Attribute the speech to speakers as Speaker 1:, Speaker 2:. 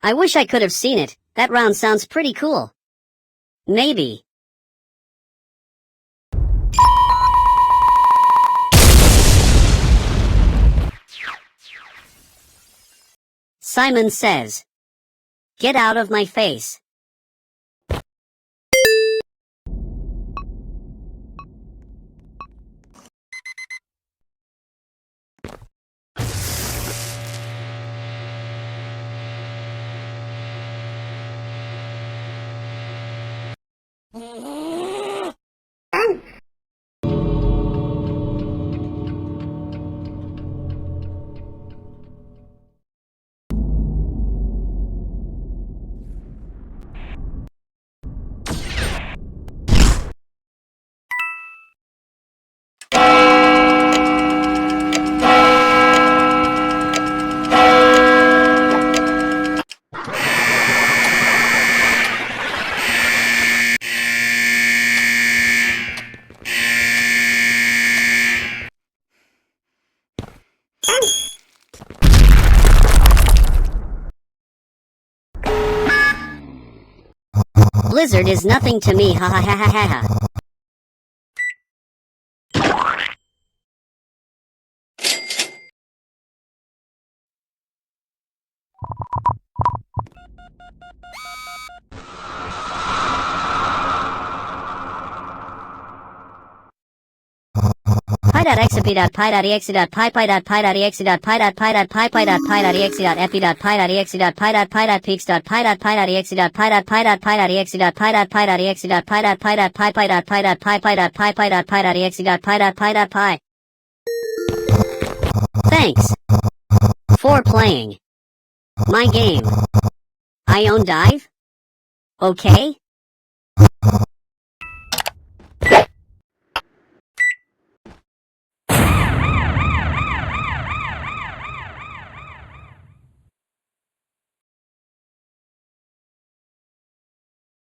Speaker 1: I wish I could have seen it. That round sounds pretty cool. Maybe. Simon says, "Get out of my face." Blizzard is nothing to me, ha ha ha ha ha ha. Thanks for playing my game. I own dive? Okay?